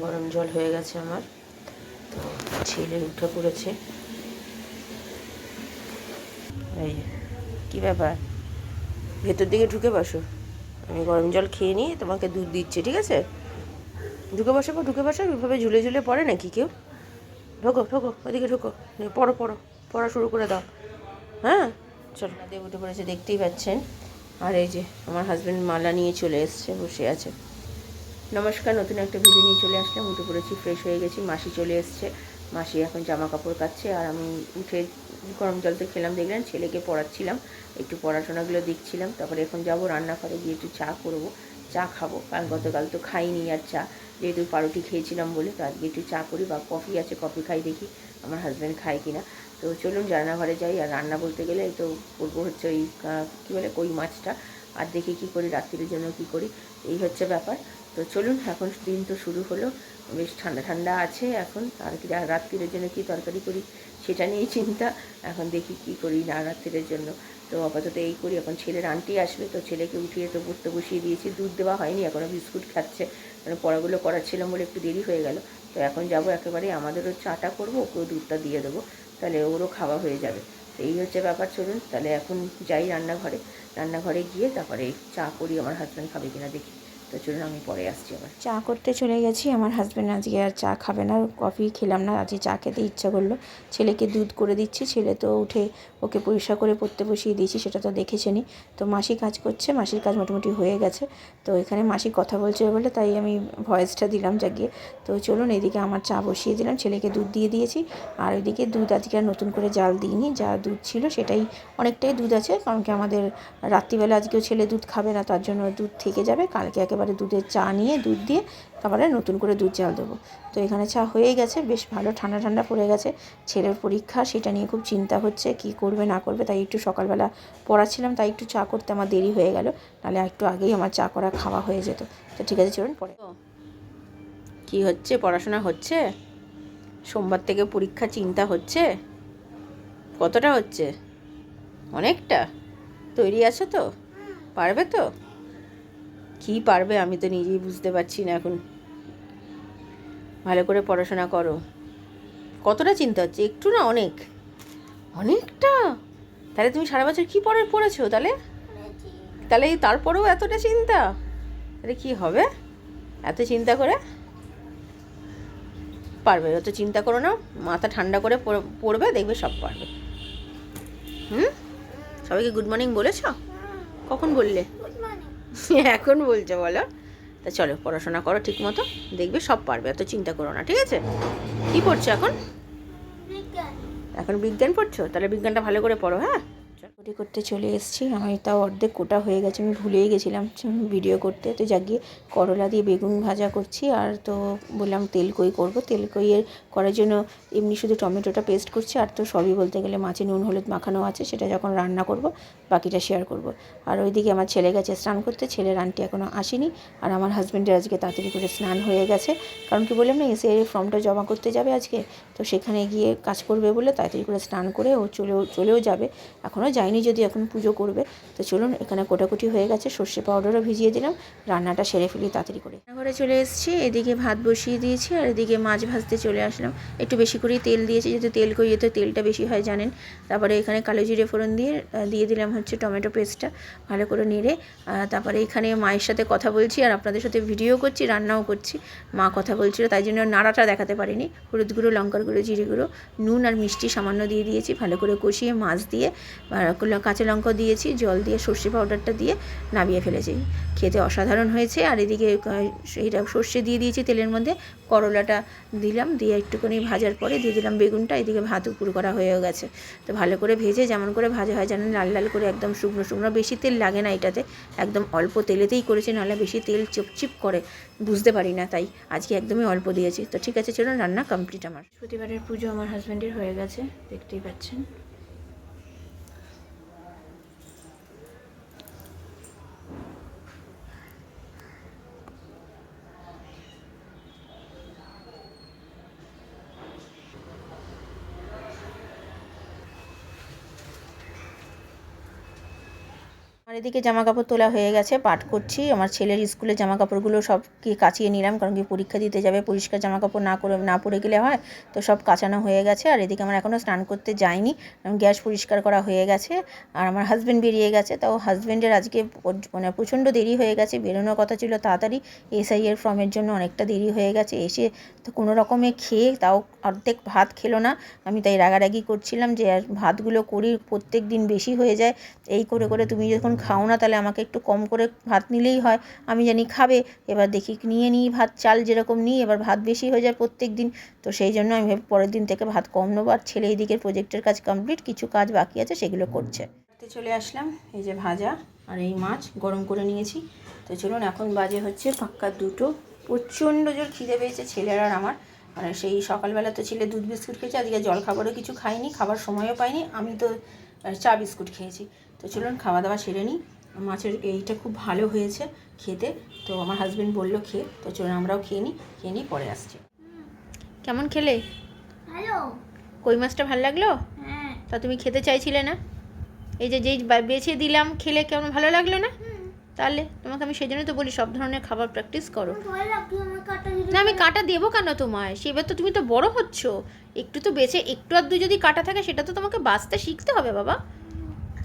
গরম জল হয়ে গেছে আমার। তো ছেলে উঠে পড়েছে। এই কী ব্যাপার, ভেতর দিকে ঢুকে বসো, আমি গরম জল খেয়ে নিয়ে তোমাকে দুধ দিচ্ছি, ঠিক আছে? ঢুকে বসো, ঢুকে বসো। ওইভাবে ঝুলে ঝুলে পড়ে নাকি কেউ? ঢোকো ঢোকো, ওইদিকে ঢোকো, পড়ো পড়ো, পড়া শুরু করে দাও। হ্যাঁ চলো, দিয়ে উঠে পড়েছে, দেখতেই পাচ্ছেন। আর এই যে আমার হাজব্যান্ড মালা নিয়ে চলে এসছে, বসে আছে। নমস্কার, নতুন একটা ভিডিও নিয়ে চলে আসলাম। উঠে পড়েছি, ফ্রেশ হয়ে গেছি। মাসি চলে এসছে, মাসি এখন জামা কাপড় কাচ্ছে। আর আমি উঠে গরম জল তো খেলাম, দেখলেন। ছেলেকে পড়াচ্ছিলাম, একটু পড়াশোনাগুলো দেখছিলাম। তারপরে এখন যাবো রান্নাঘরে, গিয়ে একটু চা করবো, চা খাবো। কারণ গতকাল তো খাইনি আর চা, যেহেতু পাউরুটি খেয়েছিলাম বলে। তো আজকে একটু চা করি, বা কফি আছে, কফি খাই, দেখি আমার হাজব্যান্ড খায় কিনা। তো চলুন রান্নাঘরে যাই। আর রান্না বলতে গেলে এই তো করবো হচ্ছে ওই কী বলে কই মাছটা। আর দেখি কী করি, রাত্রির জন্য কী করি, এই হচ্ছে ব্যাপার। তো চলুন, এখন দিন তো শুরু হলো, বেশ ঠান্ডা ঠান্ডা আছে এখন। আর কি রাত্রির জন্য কী তরকারি করি সেটা নিয়েই চিন্তা। এখন দেখি কী করি না রাত্রির জন্য। তো আপাতত এই করি। এখন ছেলের আন্টি আসবে, তো ছেলেকে উঠিয়ে তো পড়তে বসিয়ে দিয়েছি। দুধ দেওয়া হয়নি এখনও, বিস্কুট খাচ্ছে। মানে পড়াগুলো করাচ্ছিলাম বলে একটু দেরি হয়ে গেল। তো এখন যাব একেবারে, আমাদেরও চাটা করবো, ওকেও দুধটা দিয়ে দেবো, তাহলে ওরও খাওয়া হয়ে যাবে। তো এই হচ্ছে ব্যাপার। চলুন তাহলে এখন যাই রান্নাঘরে, রান্নাঘরে গিয়ে তারপরে চা করি। আমার হাজব্যান্ড খাবে কিনা দেখি। তো চলুন আমি পরে আসছি আবার। চা করতে চলে গেছি। আমার হাজব্যান্ড আজকে আর চা খাবে না, কফি খেলাম না, আজকে চা খেতে ইচ্ছা করলো। ছেলেকে দুধ করে দিচ্ছি। ছেলে তো উঠে, ওকে পরিষ্কার করে পড়তে বসিয়ে দিয়েছি, সেটা তো দেখেছেনই। তো মাসি কাজ করছে, মাসির কাজ মোটামুটি হয়ে গেছে। তো এখানে মাসি কথা বলছে বলে তাই আমি ভয়েসটা দিলাম জাগিয়ে। তো চলুন, এদিকে আমার চা বসিয়ে দিলাম, ছেলেকে দুধ দিয়ে দিয়েছি। আর ওইদিকে দুধ আজকে আর নতুন করে জাল দিইনি, যা দুধ ছিল সেটাই, অনেকটাই দুধ আছে। কারণ কি আমাদের রাত্রিবেলা আজকেও ছেলে দুধ খাবে না, তার জন্য দুধ থেকে যাবে। কালকে একেবারে দুধের চা নিয়ে দুধ দিয়ে তারপরে নতুন করে দুধ জাল দেবো। তো এখানে চা হয়ে গেছে, বেশ ভালো ঠান্ডা ঠান্ডা পড়ে গেছে। ছেলের পরীক্ষা, সেটা নিয়ে খুব চিন্তা হচ্ছে, কি করবে না করবে। তাই একটু সকালবেলা পড়াচ্ছিলাম, তাই একটু চা করতে আমার দেরি হয়ে গেল, নাহলে একটু আগেই আমার চা করা খাওয়া হয়ে যেত। তো ঠিক আছে, চলুন পরে। কি হচ্ছে, পড়াশোনা হচ্ছে? সোমবার থেকে পরীক্ষা, চিন্তা হচ্ছে? কতটা হচ্ছে? অনেকটা। তৈরি আছো তো? পারবে তো? কী পারবে আমি তো নিজেই বুঝতে পারছি না এখন। ভালো করে পড়াশোনা করো। কতটা চিন্তা হচ্ছে? একটু না, অনেক, অনেকটা। তাহলে তুমি সারা বছর কী পড়েছো তাহলে? তাহলে তারপরেও এতটা চিন্তা? তাহলে কী হবে এত চিন্তা করে? পারবে, অত চিন্তা করো না, মাথা ঠান্ডা করে পড়বে, দেখবে সব পারবে। হুম, সবাইকে গুড মর্নিং বলেছ? কখন বললে? এখন বলছো, বলো। তা চলো পড়াশোনা করো ঠিক মতো, দেখবে সব পারবে, এত চিন্তা করো না, ঠিক আছে? কী পড়ছো এখন? এখন বিজ্ঞান পড়ছো? তাহলে বিজ্ঞানটা ভালো করে পড়ো, হ্যাঁ? কোটি করতে চলে এসেছি। আমার তাও অর্ধেক কোটা হয়ে গেছে, আমি ভুলেই গেছিলাম ভিডিও করতে। তো জাগিয়ে করলা দিয়ে বেগুন ভাজা করছি। আর তো বললাম তেলকই করব, তেলকইয়ের করার জন্য এমনি শুধু টমেটোটা পেস্ট করছি। আর তো সবই বলতে গেলে মাছে নুন হলুদ মাখানো আছে, সেটা যখন রান্না করব বাকিটা শেয়ার করব। আর ওইদিকে আমার ছেলে গেছে স্নান করতে, ছেলের আন্টি এখনও আসেনি। আর আমার হাজব্যান্ডের আজকে তাড়াতাড়ি করে স্নান হয়ে গেছে, কারণ কি বললাম না, এসে ফর্মটা জমা করতে যাবে আজকে। তো সেখানে গিয়ে কাজ করবে বলে তাড়াতাড়ি করে স্নান করে ও চলেও যাবে। এখনও যায়নি, যদি এখন পুজো করবে। তো চলুন, এখানে কোটাকুটি হয়ে গেছে, সর্ষে পাউডারও ভিজিয়ে দিলাম, রান্নাটা সেরে ফেলি তাড়াতাড়ি করে। রান্নাঘরে চলে এসেছি, এদিকে ভাত বসিয়ে দিয়েছি, আর এদিকে মাছ ভাজতে চলে আসলাম। একটু বেশি করেই তেল দিয়েছি, যেহেতু তেল কইয়েতে তেলটা বেশি হয় জানেন। তারপরে এখানে কালো জিরে ফোড়ন দিয়ে দিলাম হচ্ছে টমেটো পেস্টটা, ভালো করে নেড়ে। তারপরে এখানে মায়ের সাথে কথা বলছি, আর আপনাদের সাথে ভিডিও করছি, রান্নাও করছি। মা কথা বলছিল, তাই জন্য নাড়াটা দেখাতে পারিনি। হলুদ গুঁড়ো, লঙ্কার গুঁড়ো, জিরে গুঁড়ো, নুন আর মিষ্টি সামান্য দিয়ে দিয়েছি। ভালো করে কষিয়ে মাছ দিয়ে, কাঁচা লঙ্কা দিয়েছি, জল দিয়ে সর্ষে পাউডারটা দিয়ে নামিয়ে ফেলেছি। খেতে অসাধারণ হয়েছে। আর এদিকে এটা সর্ষে দিয়ে দিয়েছি তেলের মধ্যে, করলাটা দিলাম, দিয়ে একটুখানি ভাজার পরে দিয়ে দিলাম বেগুনটা। এদিকে ভাত উপর করা হয়েও গেছে। তো ভালো করে ভেজে, যেমন করে ভাজা হয় জানেন, লাল লাল করে একদম শুকনো শুকনো, বেশি তেল লাগে না এটাতে, একদম অল্প তেলেতেই করেছি, নাহলে বেশি তেল চিপচিপ করে বুঝতে পারি না, তাই আজকে একদমই অল্প দিয়েছি। তো ঠিক আছে, চলুন রান্না কমপ্লিট। আমার প্রতিবারের পুজো আমার হাজব্যান্ডের হয়ে গেছে, দেখতেই পাচ্ছেন। আর এদিকে জামা কাপড় তোলা হয়ে গেছে, পাঠ করছি। আমার ছেলের স্কুলের জামা কাপড়গুলো সব কি কাচিয়ে নিলাম, কারণ কি পরীক্ষা দিতে যাবে, পরিষ্কার জামা কাপড় না পরে গেলে হয়। তো সব কাচানো হয়ে গেছে। আর এদিকে আমার এখনও স্নান করতে যাইনি, গ্যাস পরিষ্কার করা হয়ে গেছে। আর আমার হাজব্যান্ড বেরিয়ে গেছে, তাও হাজব্যান্ডের আজকে মানে প্রচণ্ড দেরি হয়ে গেছে, বেরোনোর কথা ছিল তাড়াতাড়ি, এসআইয়ের ফর্মের জন্য অনেকটা দেরি হয়ে গেছে। এসে তো কোনো রকমে খেয়ে, তাও অর্ধেক ভাত খেলো না। আমি তাই রাগারাগি করছিলাম যে আর ভাতগুলো করি, প্রত্যেক দিন বেশি হয়ে যায়, এই করে করে তুমি যখন খাও না তাহলে আমাকে একটু কম করে ভাত নিলেই হয়, আমি জানি খাবে। এবার দেখি নিয়ে নিই ভাত, চাল যেরকম নিই, এবার ভাত বেশি হয়ে যায় প্রত্যেক দিন। তো সেই জন্য আমি পরের দিন থেকে ভাত কম নেবো। আর ছেলে এইদিকের প্রজেক্টের কাজ কমপ্লিট, কিছু কাজ বাকি আছে সেগুলো করছে। চলে আসলাম, এই যে ভাজা আর এই মাছ গরম করে নিয়েছি। তো চলুন, এখন বাজে হচ্ছে পাক্কা 2টো। প্রচণ্ড জোর খিদে পেয়েছে ছেলের আর আমার। মানে সেই সকালবেলা তো ছেলে দুধ বিস্কুট খেয়েছে, আজকে জল খাবারও কিছু খাইনি, খাবার সময়ও পাইনি, আমি তো চা বিস্কুট খেয়েছি। তো চলুন খাওয়া দাওয়া সেরে নিই। মাছের এইটা খুব ভালো হয়েছে খেতে, তো আমার হাজব্যান্ড বললো খেয়ে, তো চলুন আমরাও খেয়ে নিই, পরে আসছি। কেমন খেলে? হ্যালো। কই মাছটা ভালো লাগলো? হ্যাঁ। তা তুমি খেতে চাইছিলে না, এই যে যেই বেছে দিলাম খেলে কেমন ভালো লাগলো না? তাহলে তোমাকে আমি সেই জন্য তো বলি সব ধরনের খাবার প্র্যাকটিস করো। না আমি কাটা দেবো কেন তোমায়, সেবার তো তুমি তো বড় হচ্ছ, একটু তো বেছে একটু আধটু যদি কাটা থাকে সেটা তো তোমাকে বাঁচতে শিখতে হবে বাবা।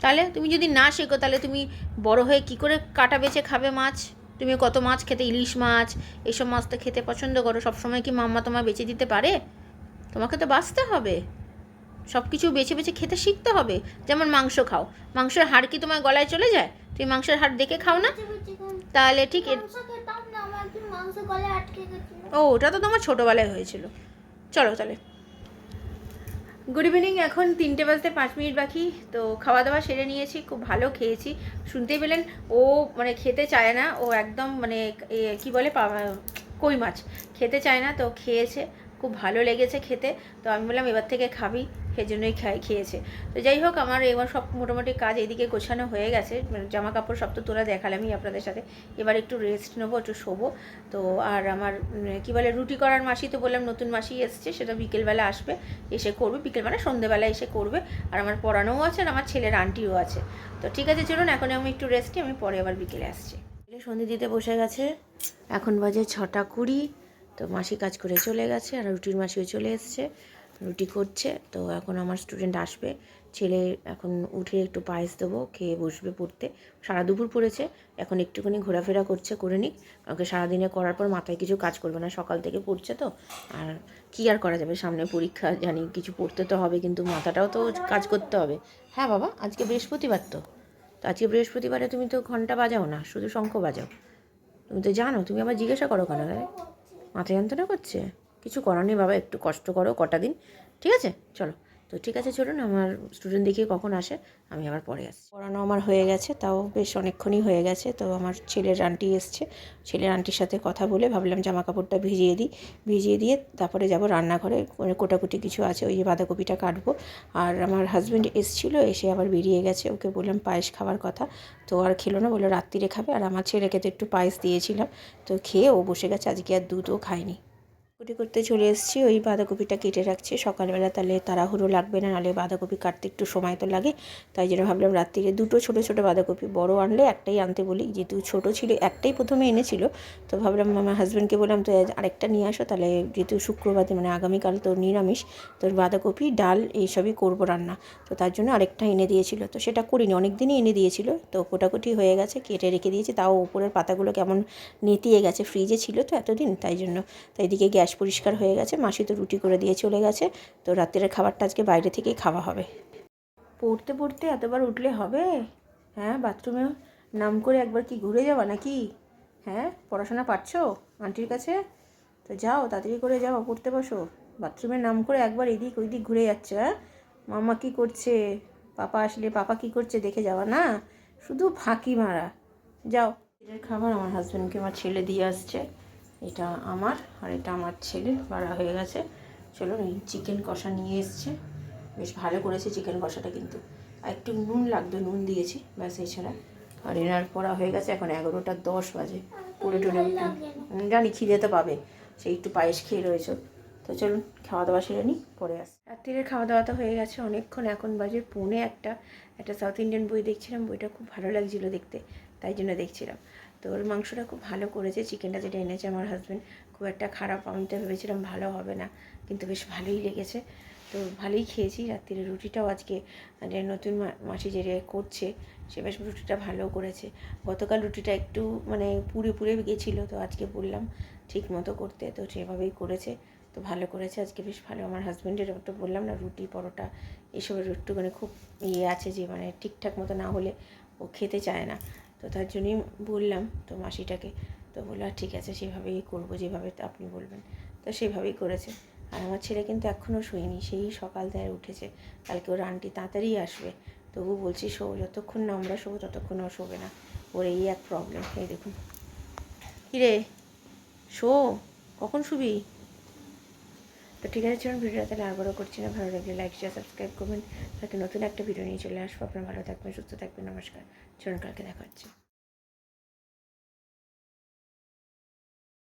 তাহলে তুমি যদি না শেখো তাহলে তুমি বড় হয়ে কি করে কাটা বেছে খাবে মাছ? তুমি কত মাছ খেতে, ইলিশ মাছ এইসব মাছ তো খেতে পছন্দ করো, সবসময় কি মাম্মা তোমায় বেছে দিতে পারে? তোমাকে তো বাঁচতে হবে, সব কিছু বেছে বেছে খেতে শিখতে হবে। যেমন মাংস খাও, মাংসের হাড় কি তোমার গলায় চলে যায়? তুমি মাংসের হাড় দেখে খাও না? তাহলে ঠিক ও, ওটা তো তোমার ছোটোবেলায় হয়েছিল। চলো তাহলে, গুড ইভিনিং। এখন 3টে বাজতে 5 মিনিট বাকি। তো খাওয়া দাওয়া সেরে নিয়েছি, খুব ভালো খেয়েছি। শুনতেই পেলেন, ও মানে খেতে চায় না, ও একদম মানে কি বলে কই মাছ খেতে চায় না, তো খেয়েছে, খুব ভালো লেগেছে খেতে। তো আমি বললাম এবার থেকে খাবি, সেজন্যই খেয়েছে। তো যাই হোক, আমার এবার সব মোটামুটি কাজ এইদিকে গোছানো হয়ে গেছে, জামা কাপড় সব তো তোলা দেখালামই আপনাদের সাথে। এবার একটু রেস্ট নেবো, একটু শোবো। তো আর আমার কি বলে রুটি করার মাসি, তো বললাম নতুন মাসি এসছে, সেটা বিকেলবেলা আসবে, এসে করবে, বিকেলবেলা সন্ধ্যেবেলা এসে করবে। আর আমার পড়ানোও আছে, আর আমার ছেলের আন্টিও আছে। তো ঠিক আছে চলুন, এখন আমি একটু রেস্টে, আমি পরে আবার বিকেলে আসছি। সন্ধে দিতে বসে গেছে, এখন বাজে 6টা 20। তো মাসি কাজ করে চলে গেছে, আর রুটির মাসিও চলে এসছে, রুটি করছে। তো এখন আমার স্টুডেন্ট আসবে, ছেলে এখন উঠে একটু পায়েস দেবো, খেয়ে বসবে পড়তে। সারা দুপুর পড়েছে, এখন একটুখানি ঘোরাফেরা করছে, করে নিক। ওকে সারাদিনে করার পর মাথায় কিছু কাজ করবে না, সকাল থেকে পড়ছে তো। আর কী আর করা যাবে, সামনে পরীক্ষা, জানি কিছু পড়তে তো হবে, কিন্তু মাথাটাও তো কাজ করতে হবে। হ্যাঁ বাবা, আজকে বৃহস্পতিবার তো আজকে বৃহস্পতিবারে তুমি তো ঘন্টা বাজাও না, শুধু শঙ্খ বাজাও। তুমি তো জানো, তুমি আবার জিজ্ঞাসা করো কেন? মাথা যন্ত্রণা করছে, কিছু করার নেই বাবা, একটু কষ্ট করো কটা দিন, ঠিক আছে? চলো, তো ঠিক আছে চলুন, আমার স্টুডেন্ট দেখিয়ে কখন আসে আমি আবার পরে আসছি। পড়ানো আমার হয়ে গেছে, তাও বেশ অনেকক্ষণই হয়ে গেছে। তো আমার ছেলের আন্টি এসছে, ছেলের আন্টির সাথে কথা বলে ভাবলাম জামা কাপড়টা ভিজিয়ে দিয়ে তারপরে যাব রান্নাঘরে, কোটাকুটি কিছু আছে, ওই যে বাঁধাকপিটা কাটবো। আর আমার হাজব্যান্ড এসেছিলো, এসে আবার বেরিয়ে গেছে, ওকে বললাম পায়েস খাওয়ার কথা, তো আর খেলো না, বললো রাত্রিরে খাবে। আর আমার ছেলেকে তো একটু পায়েস দিয়েছিলাম, তো খেয়ে ও বসে গেছে, আজকে আর দুধও খায়নি। কুটি করতে চলে এসেছি, ওই বাঁধাকপিটা কেটে রাখছি সকালবেলা, তাহলে তাড়াহুড়ো লাগবে না, নাহলে বাঁধাকপি কাটতে একটু সময় তো লাগে। তাই জন্য ভাবলাম রাত্রিরে 2টো ছোটো ছোটো বাঁধাকপি, বড় আনলে একটাই আনতে বলি, যেহেতু ছোটো ছিল একটাই প্রথমে এনেছিল। তো ভাবলাম আমার হাজব্যান্ডকে বললাম তো আরেকটা নিয়ে আসো, তাহলে যেহেতু শুক্রবার মানে আগামীকাল তো নিরামিষ, তো বাঁধাকপি ডাল এইসবই করবো রান্না, তো তার জন্য আরেকটা এনে দিয়েছিল। তো সেটা করিনি, অনেক দিনই এনে দিয়েছিল, তো কোটাকুটি হয়ে গেছে, কেটে রেখে দিয়েছি। তাও উপরের পাতাগুলো কেমন নেতিয়ে গেছে, ফ্রিজে ছিল তো এতদিন, তাই জন্য। তাই এদিকে গ্যাস পরিষ্কার হয়ে গেছে, মাসি তো রুটি করে দিয়ে চলে গেছে। তো রাত্রের খাবারটা আজকে বাইরে থেকেই খাওয়া হবে। পড়তে পড়তে এতবার উঠলে হবে? হ্যাঁ, বাথরুমে নাম করে একবার কি ঘুরে যাওয়া নাকি? হ্যাঁ, পড়াশোনা পারছো আন্টির কাছে? তো যাও, তাড়াতাড়ি করে যাও, পড়তে বসো। বাথরুমের নাম করে একবার এদিক ওইদিক ঘুরে যাচ্ছ? হ্যাঁ, মাম্মা কী করছে, পাপা আসলে পাপা কী করছে দেখে যাওয়া না, শুধু ফাঁকি মারা। যাও, এর খাবার আমার হাজব্যান্ডকে আমার ছেলে দিয়ে আসছে, এটা আমার আর এটা আমার ছেলে, বাড়া হয়ে গেছে। চলুন, এই চিকেন কষা নিয়ে এসছে, বেশ ভালো করেছে চিকেন কষাটা, কিন্তু আর একটু নুন লাগতো, নুন দিয়েছি ব্যাস, এছাড়া। আর এনার পড়া হয়ে গেছে, এখন 11টা 10 বাজে, পড়ে টরে জানি খিদে তো পাবে, সেই একটু পায়েস খেয়ে রয়েছে, তো চলুন খাওয়া দাওয়া সেরে নিই, পরে আসি। রাত্রিরে খাওয়া দাওয়া তো হয়ে গেছে অনেকক্ষণ, এখন বাজে পৌনে একটা সাউথ ইন্ডিয়ান বই দেখছিলাম, বইটা খুব ভালো লাগছিলো দেখতে, তাই জন্য দেখছিলাম। তো ওর মাংসটা খুব ভালো করেছে, চিকেনটা যেটা এনেছে আমার হাজব্যান্ড, খুব একটা খারাপ, আমি তো ভেবেছিলাম ভালো হবে না, কিন্তু বেশ ভালোই লেগেছে। তো ভালোই খেয়েছি। রাত্রিরে রুটিটাও আজকে মানে নতুন মাসি যে করছে সে বেশ রুটিটা ভালো করেছে। গতকাল রুটিটা একটু মানে পুড়ে পুড়ে গেছিলো, তো আজকে বললাম ঠিক মতো করতে, তো সেভাবেই করেছে, তো ভালো করেছে আজকে, বেশ ভালো। আমার হাজব্যান্ডের একটু বললাম না, রুটি পরোটা এসবের একটুখানি খুব আছে যে মানে ঠিকঠাক মতো না হলে ও খেতে চায় না, তো তার জন্যই বললাম তো মাসিটাকে, তো বললো ঠিক আছে সেভাবেই করবো, যেভাবে আপনি বলবেন, তো সেভাবেই করেছে। আর আমার ছেলে কিন্তু এখনও শোয়নি, সেই সকাল থেকে উঠেছে, কালকে ওর আন্টি তাড়াতাড়ি আসবে, তবু বলছি শো, যতক্ষণ না আমরা শোবো ততক্ষণ ও শোবে না, ওর এই এক প্রবলেম। এই দেখুন, কিরে শো, কখন শুবি? তো ঠিক আছে, চলুন ভিডিওটা তাহলে আর বড় করছি না, ভালো লাগলে লাইক শেয়ার সাবস্ক্রাইব করবেন, কালকে নতুন একটা ভিডিও নিয়ে চলে আসবো। আপনারা ভালো থাকবেন, সুস্থ থাকবেন, নমস্কার। চলুন কালকে দেখা হচ্ছে।